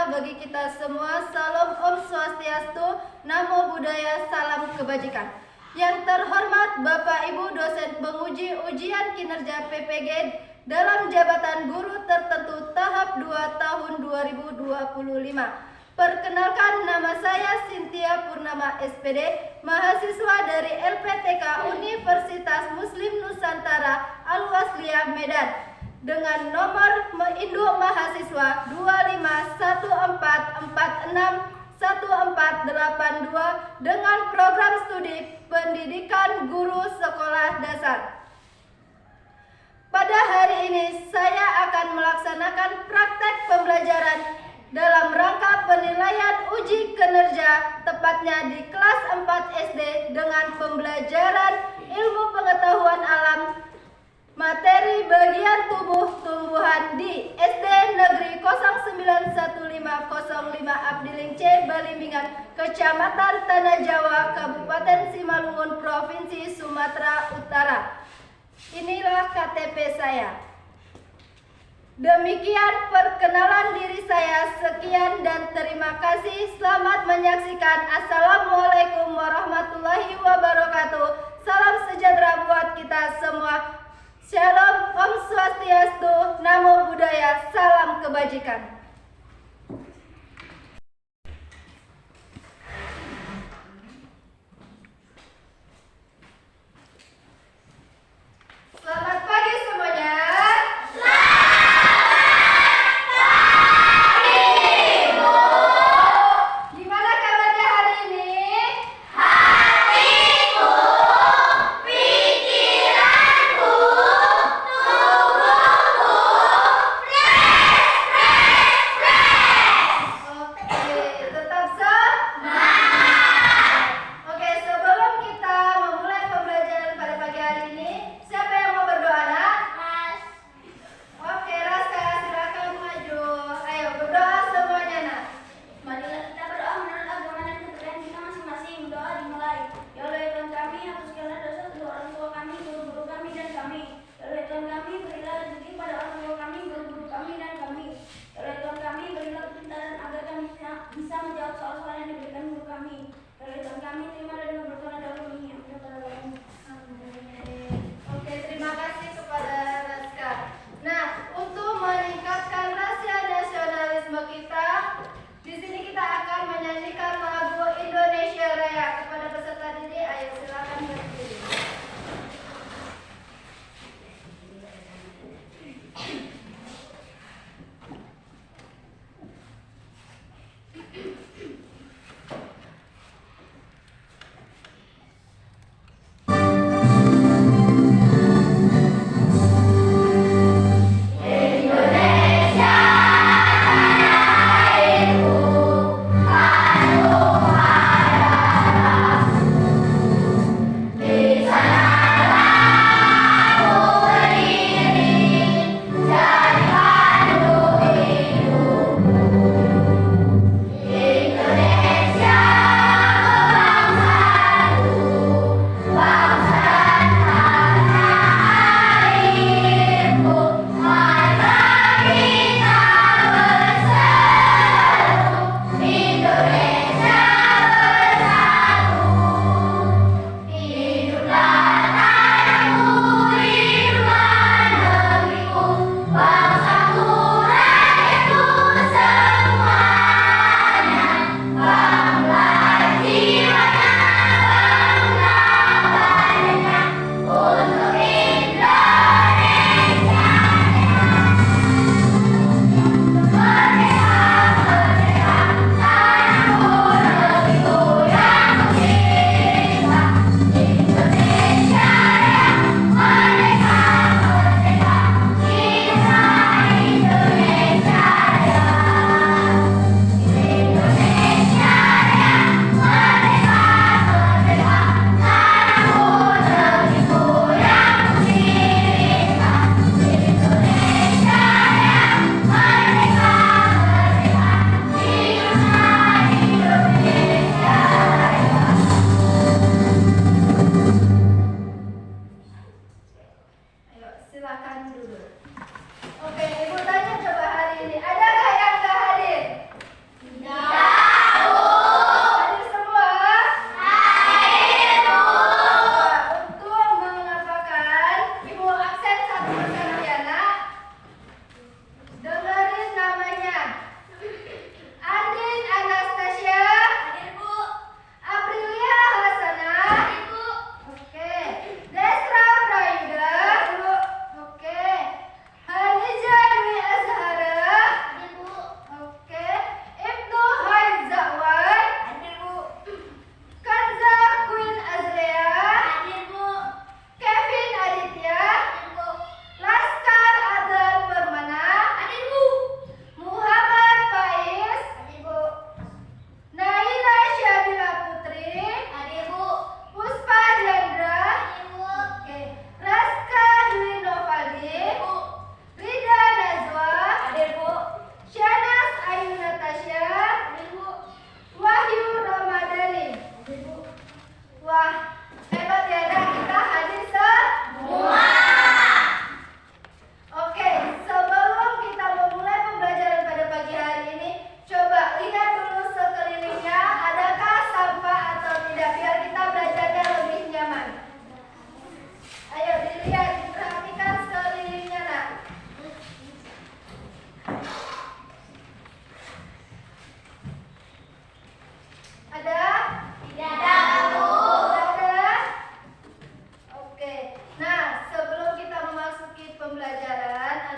sejahtera bagi kita semua. Salam Om Swastiastu, Namo Buddhaya, salam kebajikan. Yang terhormat Bapak Ibu dosen penguji ujian kinerja PPG dalam jabatan guru tertentu tahap 2 tahun 2025. Perkenalkan, nama saya Cynthia Purnama SPD, mahasiswa dari LPTK Universitas Muslim Nusantara Al-Wasliyah Medan, dengan nomor induk mahasiswa 2514461482 dengan program studi pendidikan guru sekolah dasar. Pada hari ini saya akan melaksanakan praktek pembelajaran dalam rangka penilaian uji kinerja, tepatnya di kelas 4 SD dengan pembelajaran ilmu pengetahuan alam materi bagian tubuh tumbuhan di SD Negeri 091505 Abdiling C, Balimbingan, Kecamatan Tanah Jawa, Kabupaten Simalungun, Provinsi Sumatera Utara. Inilah KTP saya. Demikian perkenalan diri saya. Sekian dan terima kasih. Selamat menyaksikan. Assalamualaikum warahmatullahi wabarakatuh. Salam sejahtera buat kita semua. Shalom, Om Swastiastu, Namo Buddhaya, salam kebajikan. Selamat pagi semuanya. Gimana kabarnya hari ini? Hatiku, pikiranku, tubuhku, fresh, fresh.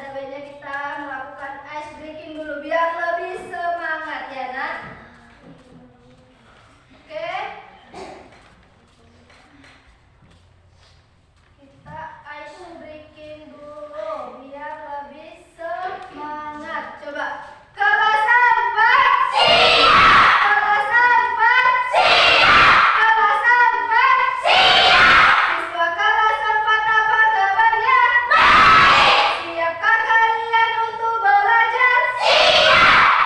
sebaiknya kita melakukan ice breaking dulu biar lebih semangat ya nak. Oke. Kita ice breaking dulu biar lebih semangat. Coba. Kalau sampai siap. Kalau sampai siap. Kalau sampai siap. Siswa kalau sempat apa kabarnya? Baik. Siapkah kalian untuk belajar? Siap.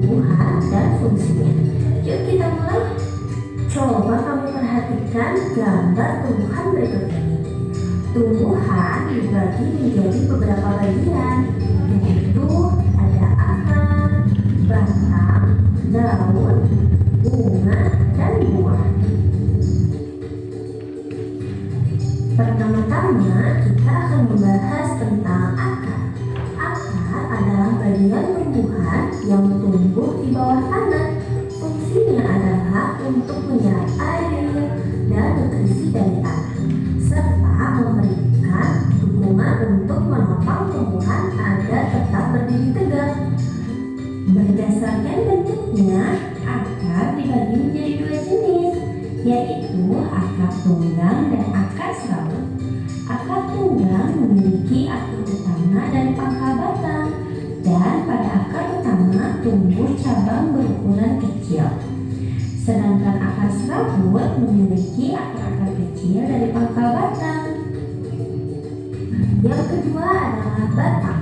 tumbuhan dan fungsinya. Yuk kita mulai. Coba kamu perhatikan gambar tumbuhan berikut ini. Tumbuhan dibagi menjadi beberapa bagian, yaitu ada akar, batang, daun, bunga, dan buah. Pertama-tama kita akan membahas tentang akar. Akar adalah bagian tumbuhan yang tumbuh di bawah tanah. Fungsinya adalah untuk menyerap air dan nutrisi dari tanah, serta memberikan dukungan untuk menopang tumbuhan agar tetap berdiri tegak. Berdasarkan bentuknya, akar dibagi menjadi dua jenis, yaitu akar tunggang dan akar serabut. Akar tunggang memiliki akar utama dan pangkal batang, dan pada akar utama tumbuh cabang berukuran kecil. Sedangkan akar serabut memiliki akar-akar kecil dari pangkal batang. Yang kedua adalah batang.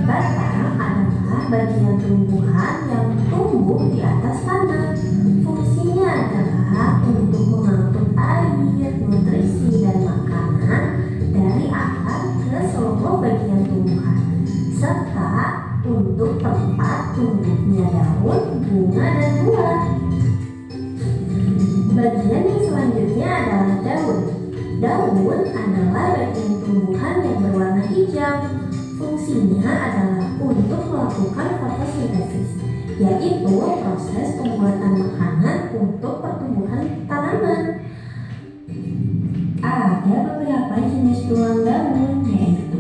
Batang adalah bagian tumbuhan yang tumbuh di atas tanah. Fungsinya adalah untuk mengangkut air, nutrisi, dan makanan dari akar ke seluruh bagian tumbuhan, serta untuk tempat tumbuhnya daun, bunga, dan buah. Bagian yang selanjutnya adalah daun. Daun adalah bagian tumbuhan yang berwarna hijau. Fungsinya adalah untuk melakukan fotosintesis, yaitu proses pembuatan makanan untuk pertumbuhan tanaman. Ada beberapa jenis tulang daun, yaitu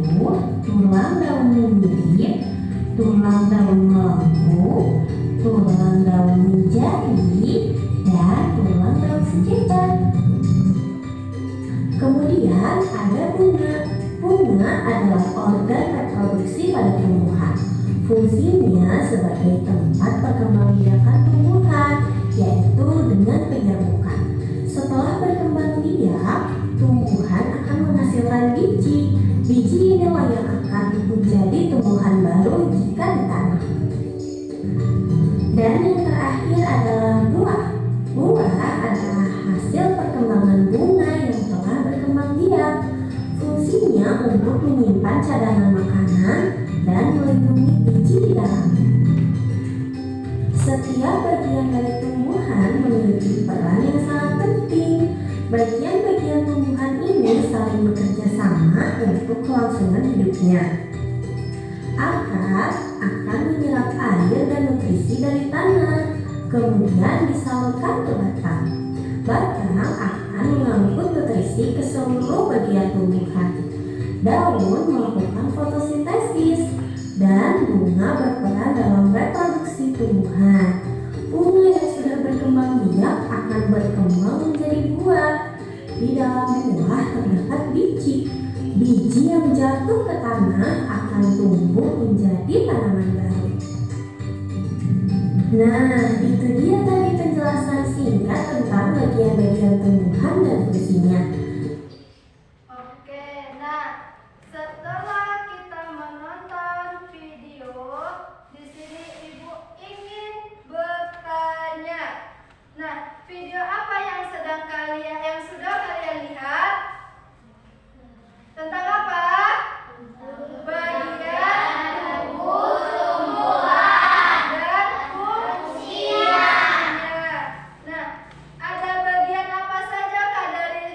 tulang daun menyirit, tulang daun melengkung, tulang daun menjadi, dan tulang daun sekitar. Kemudian ada bunga. Bunga adalah organ reproduksi pada tumbuhan. Fungsinya sebagai tempat perkembangbiakan tumbuhan, yaitu dengan penyerbukan. Setelah berkembang biak, tumbuhan akan menghasilkan biji. Biji inilah yang akan menjadi tumbuhan baru jika ditanam. Dan yang terakhir adalah buah. Buah adalah hasil perkembangan bunga yang telah berkembang biak. Fungsinya untuk menyimpan cadangan makanan dan melindungi biji di dalamnya. Setiap bagian dari tumbuhan memiliki peran yang sangat penting. Bagian-bagian tumbuhan ini saling bekerja sama untuk kelangsungan hidupnya. Akar akan menyerap air dan nutrisi dari tanah, kemudian disalurkan ke batang. Batang akan mengangkut nutrisi ke seluruh bagian tumbuhan. Daun melakukan fotosintesis, dan bunga berperan dalam reproduksi tumbuhan. Bunga yang sudah berkembang biak akan berkembang menjadi buah. Di dalam buah terdapat biji. Biji yang jatuh ke tanah akan tumbuh menjadi tanaman baru. Nah, itu dia tadi penjelasan singkat tentang bagian-bagian tumbuhan dan fungsinya. Oke, nah setelah kita menonton video, di sini Ibu ingin bertanya. Nah, video apa yang sudah kalian lihat? Tentang apa? Bagian tubuh tumbuhan dan fungsinya. Nah, ada bagian apa saja Kak dari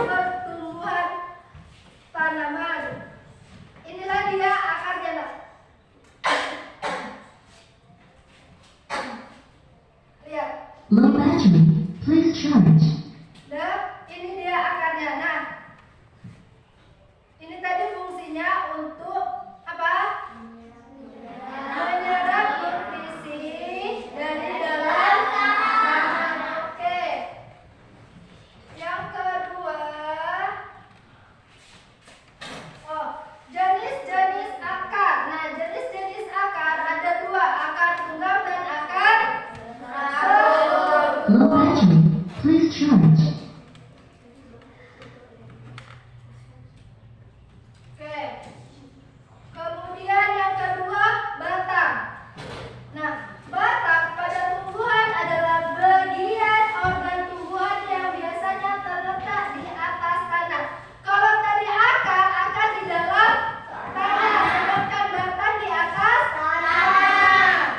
pertumbuhan tanaman. Inilah dia akarnya, Nak. Lihat. Low battery. Please charge. Dan ini dia akarnya. Nah, ini tadi fungsinya untuk apa? Menyerap nutrisi dari dalam tanaman. Oke. Yang kedua, jenis-jenis akar. Nah, jenis-jenis akar ada dua, akar tunggal dan akar serabut. Low battery. Please charge. Oke. Kemudian yang kedua, batang. Nah, batang pada tumbuhan adalah bagian organ tumbuhan yang biasanya terletak di atas tanah. Kalau tadi akar di dalam tanah, sedangkan batang di atas tanah.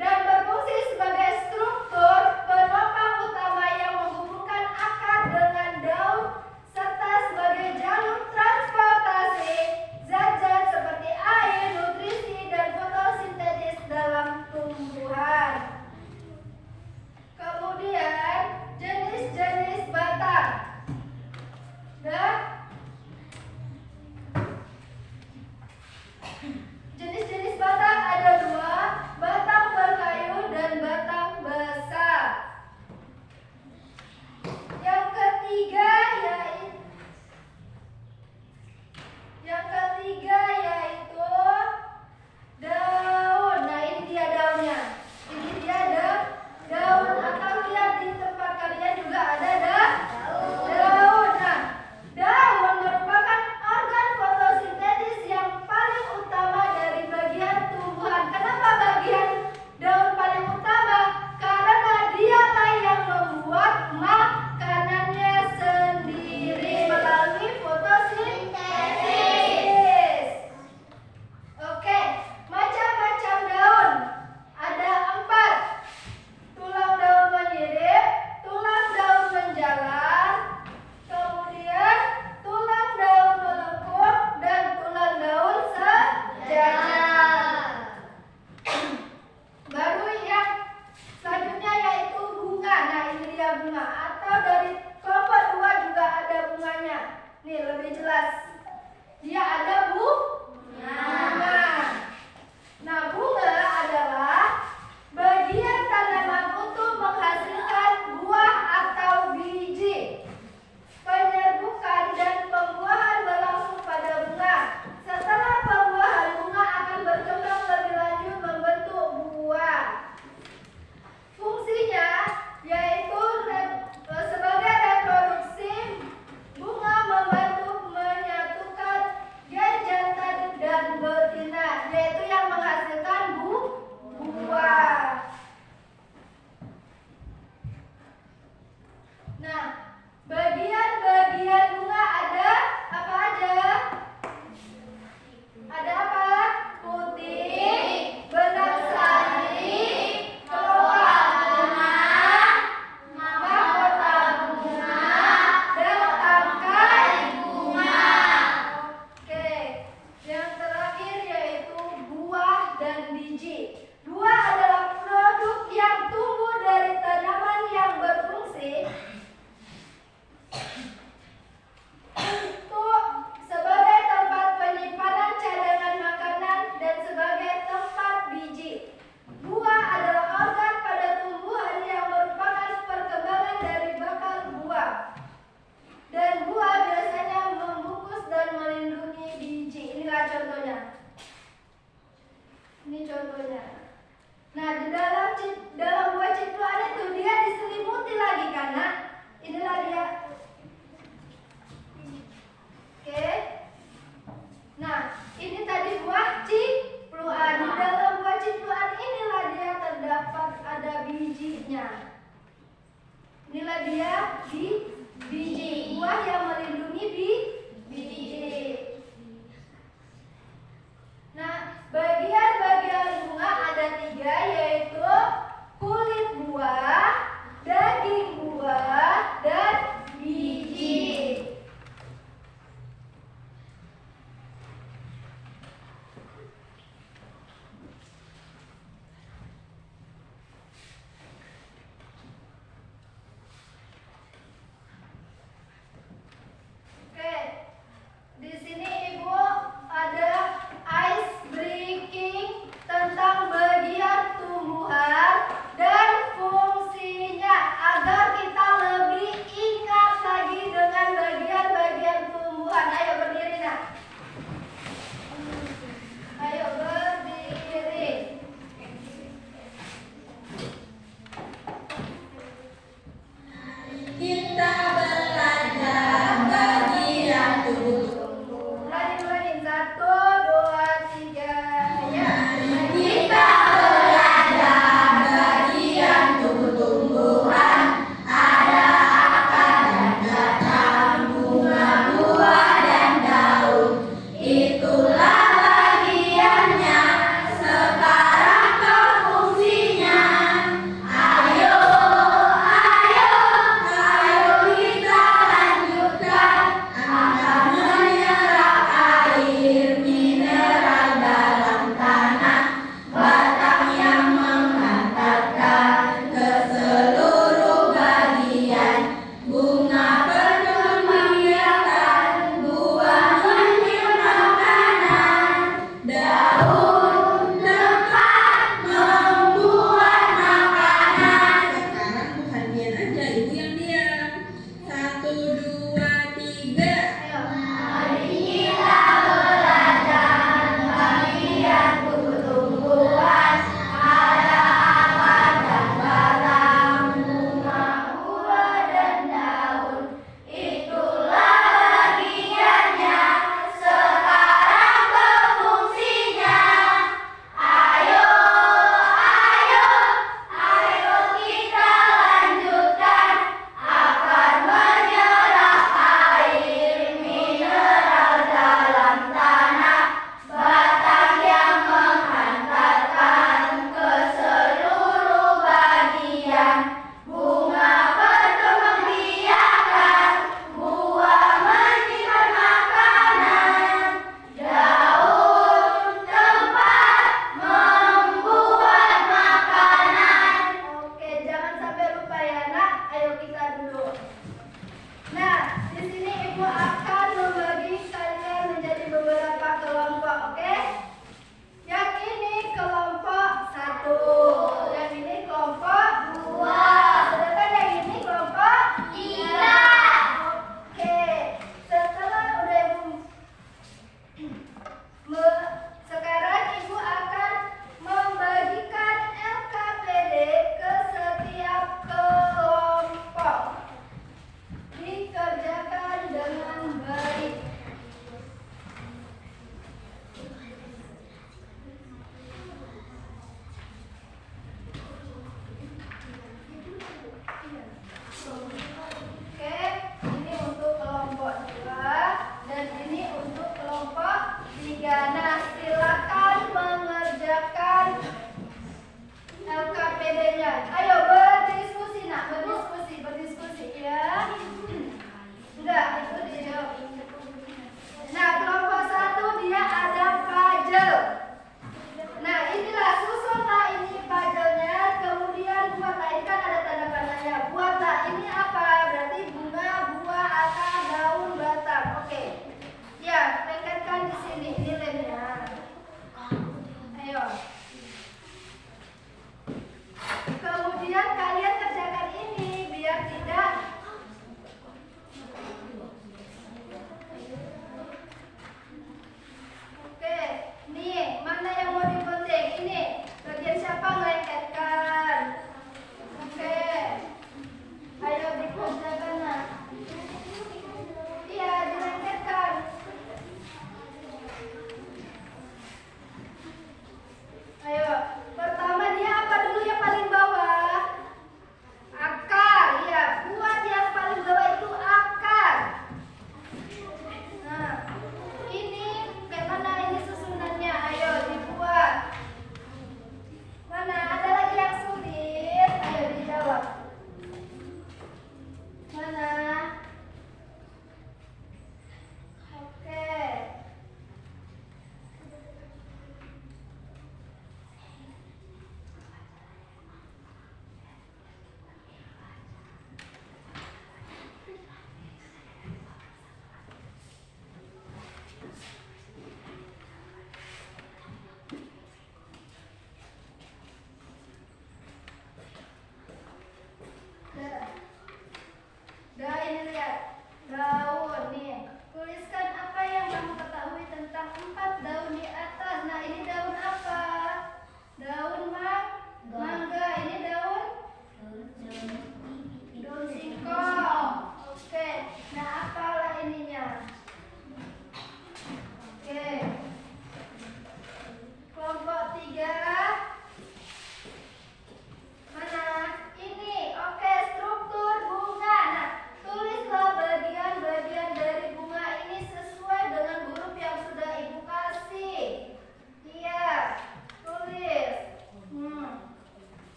Dan berfungsi sebagai struktur penopang utama yang menghubungkan akar dengan daun serta sebagai jalur transportasi zat-zat seperti air, nutrisi, dan fotosintesis dalam tumbuhan. Kemudian jenis-jenis batang. Dan jenis-jenis batang ada dua, batang berkayu dan batang besar. Yang ketiga yaitu daun. Nah, ini dia daunnya. Ini dia daun, atau lihat di tempat kalian juga ada daun. Nah, daun merupakan organ fotosintesis yang paling utama dari bagian tumbuhan. Kenapa bagian daun paling utama? Karena dialah yang membuat makanannya sendiri melalui fotosintesis. Oke, macam-macam daun. Ada 4. Tulang daun menyirip, tulang daun menjalar, kemudian tulang daun melengkung, dan tulang daun sejajar. Baru yang selanjutnya yaitu bunga. Nah, ini dia bunga. Atau dari kelompok 2 juga ada bunganya. Nih, lebih jelas. Dia ada bunga. Nah, bunga adalah bagian tanaman untuk menghasilkan buah atau biji. Penyerbukan dan pembuahan berlangsung pada bunga. Setelah pembuahan, bunga akan berkembang lebih lanjut membentuk buah. Fungsinya yaitu sebagai reproduksi, bunga membantu menyatukan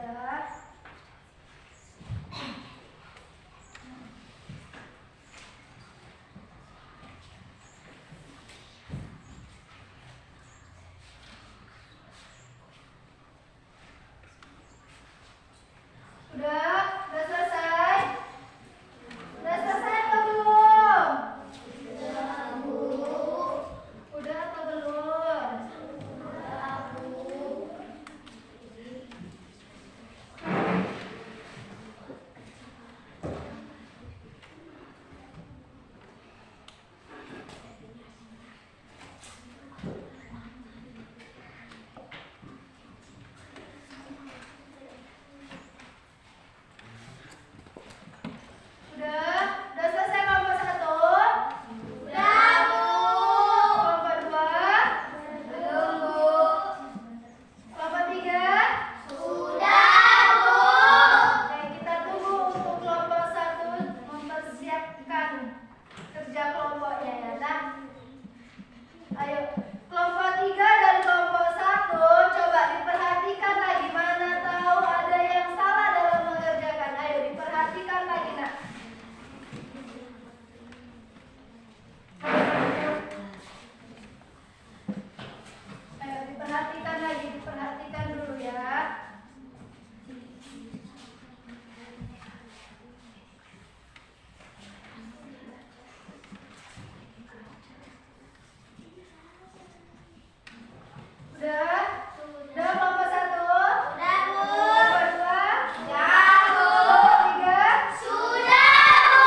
Sudah. Udah selesai? Udah selesai atau belum? Udah, Bu. Udah atau belum? Udah, Bu. Udah selesai kelompok 1? Udah, Bu. Kelompok 2? Belum, Bu. Kelompok 3? Sudah, Bu. Oke, kita tunggu untuk kelompok 1 mempersiapkan kerja kelompoknya ya, nah. Ayo, kelompok 3 dan kelompok 1 coba diperhatikan lagi, mana tahu ada yang salah dalam mengerjakan. Ayo diperhatikan lagi, nak. Ayo diperhatikan lagi, diperhatikan dulu ya. Udah? Udah kelompok 1? Udah, Bu. Kelompok 2? Udah, Bu. Kelompok 3? Sudah, Bu.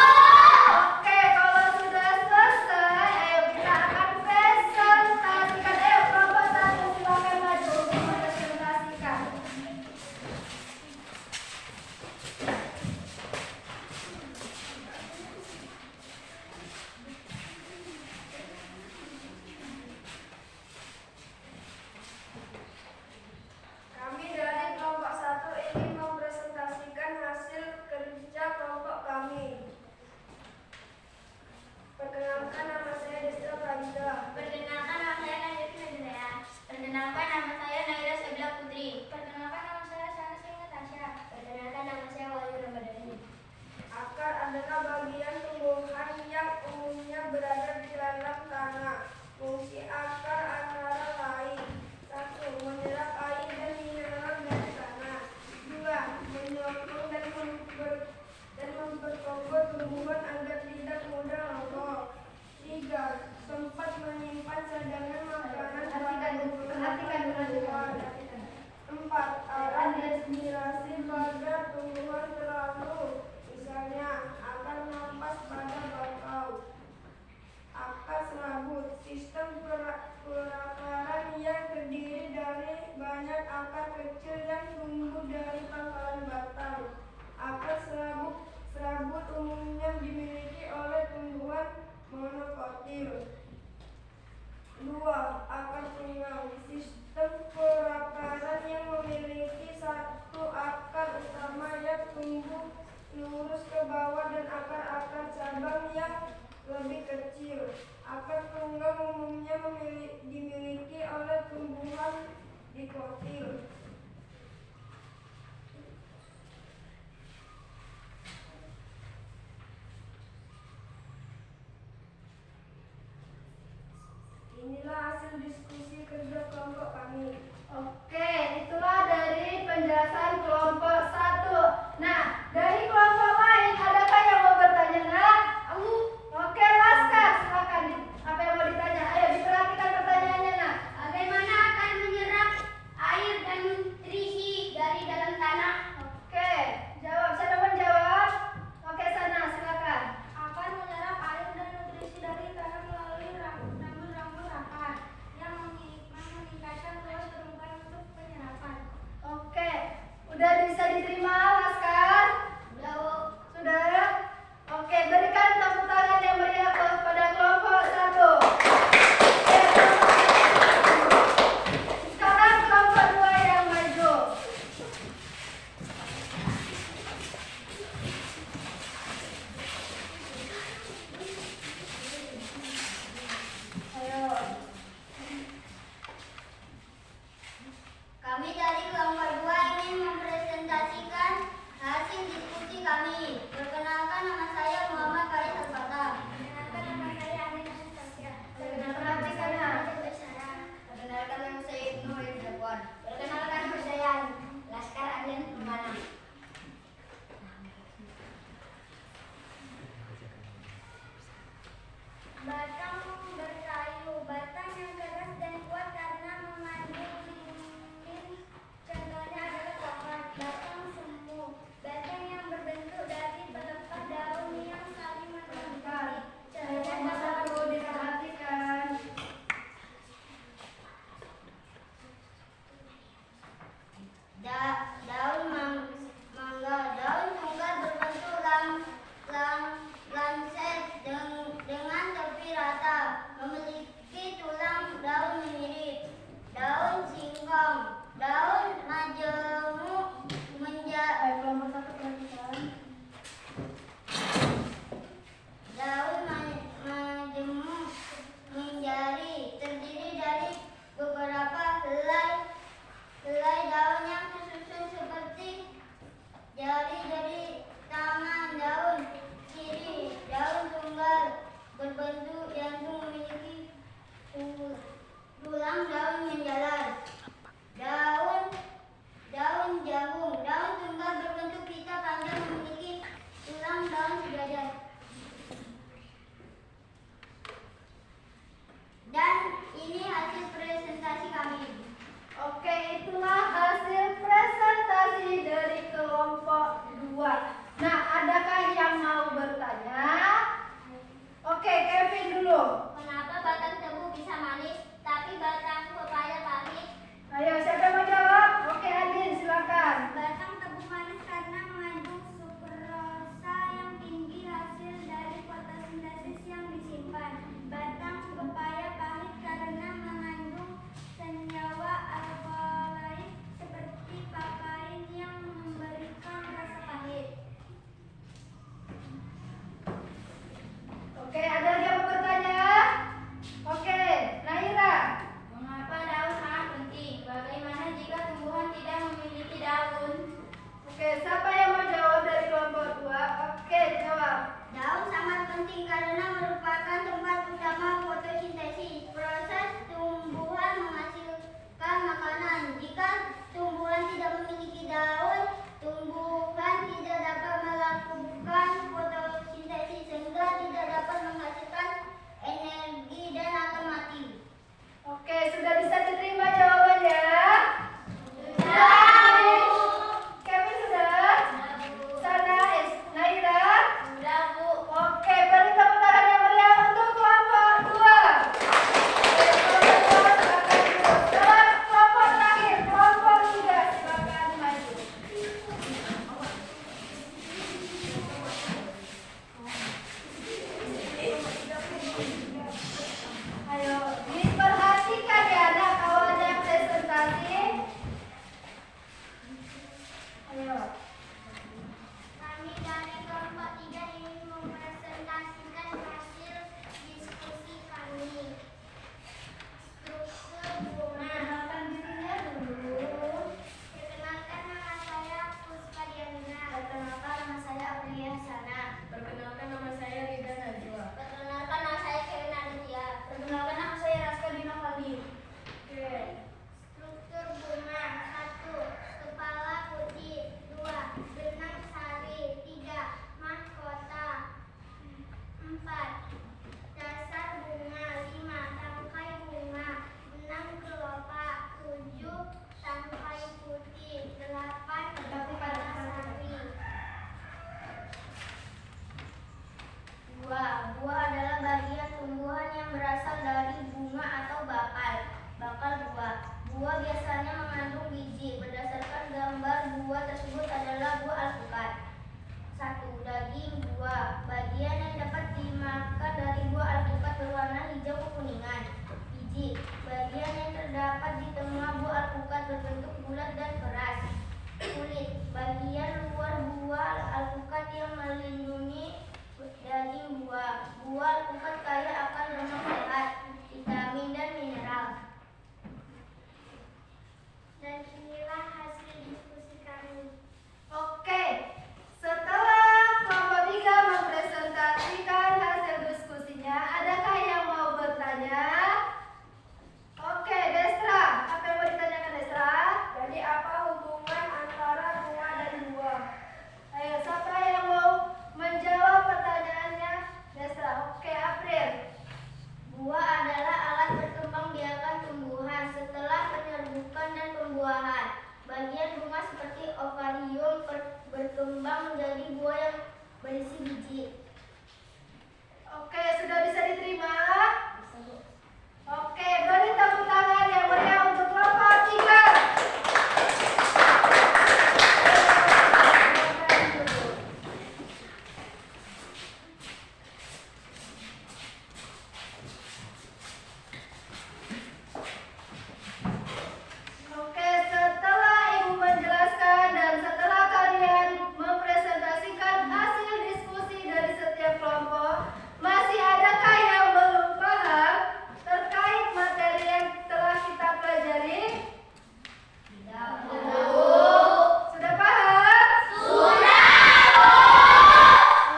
Oke, kalau sudah selesai, ayo kita akan presentasikan. Ayo kelompok 1 silakan maju untuk mempresentasikan. Kami dari kelompok 1 ingin mempresentasikan hasil kerja kelompok kami. Perkenalkan, nama saya Destra Pradita. Perkenalkan, nama saya Najati Najaya. Perkenalkan, nama saya Naira Sabila Putri. Perkenalkan, nama saya Sanasi Natasha. Perkenalkan, nama saya Wahyu Ramadhani. Akar adalah bagian tumbuhan yang umumnya berada di dalam tanah. Fungsi akar antara lain: 1. Menyerap air dan mineral dari tanah. 2. Menyokong dan memperkokoh tumbuhan agar tidak mudah roboh. 3. Sempat menyimpan cadangan makanan pada Perhatikan, tumbuhan. 4. Alat respirasi pada tumbuhan terlalu, misalnya akar nampas pada bakau. Akar serabut, sistem perakaran yang terdiri dari banyak akar kecil yang tumbuh dari pangkalan batang. Akar serabut umumnya dimiliki oleh tumbuhan monokotil. 2. Akar tunggal, sistem perakaran yang memiliki satu akar utama yang tumbuh lurus ke bawah dan akar-akar cabang yang lebih kecil. Akar tunggal umumnya dimiliki oleh tumbuhan dikotil. Inilah hasil diskusi kerja kelompok kami. Oke, itulah dari penjelasan kelompok 1. Nah, dari kelompok lain adakah yang mau bertanya? Nah, oke, Laskar, silakan. Apa yang mau ditanya? Ayo diperhatikan pertanyaannya, nah. Bagaimana akan menyerap air dan nutrisi dari dalam tanah? Oke, jawab. Siapa mau jawab? Oke, sana silakan. Akan menyerap air dan nutrisi dari tanah melalui rambut-rambut akar yang meningkatkan luas permukaan untuk penyerapan. kulit. Bagian luar buah alpukat yang melindungi daging buah. Buah alpukat kaya akan lemak sehat, vitamin dan mineral. Dan inilah hasil diskusi kami. Oke, setelah kelompok 3 mempresentasikan hasil diskusinya, adakah yang mau bertanya? Oke, Destra, apa yang mau ditanyakan Destra? Jadi apa hubungan antara bunga dan buah? Ayo, siapa yang mau menjawab pertanyaannya? Destra, oke, April. Buah adalah alat berkembang biakan tumbuhan setelah penyerbukan dan pembuahan. Bagian bunga seperti ovarium berkembang menjadi buah yang berisi biji. Oke, sudah bisa diterima? Oke, beri tepuk tangan yang meriah untuk kelompok 3. Oke, setelah Ibu menjelaskan dan setelah kalian mempresentasikan hasil diskusi dari setiap kelompok, masih adakah yang belum paham terkait materi yang telah kita pelajari? Sudah paham?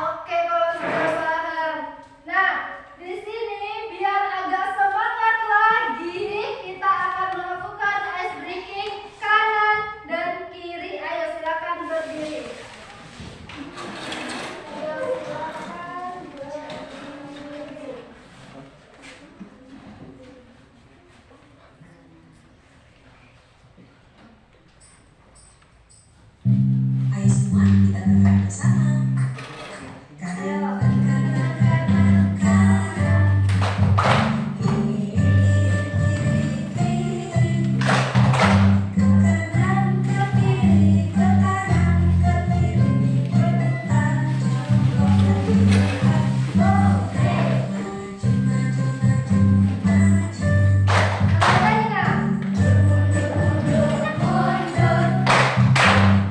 Oke, kalau sudah paham. Nah, di sini biar agak semangat lagi, kita akan melakukan ice breaking kanan dan kiri. Ayo silakan berdiri. Ayo silakan berdiri. Ayo semua kita gerak bersama. Kanan, kanan, kanan, kanan. Kiri, kiri, kiri. Ke kanan, ke kiri, ke kanan, ke kiri. Berputar, jongkok dan bergerak. Oke, maju, maju, maju, maju. Apanya? Mundur, mundur, mundur.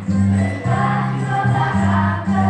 Ke depan, ke belakang, ke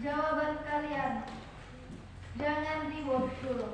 jawaban kalian. Jangan ribut dulu.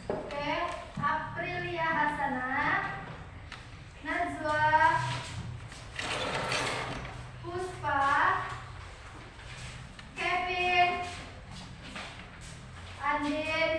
Oke, Aprilia Hasanah, Najwa, Puspa, Kevin, Andin,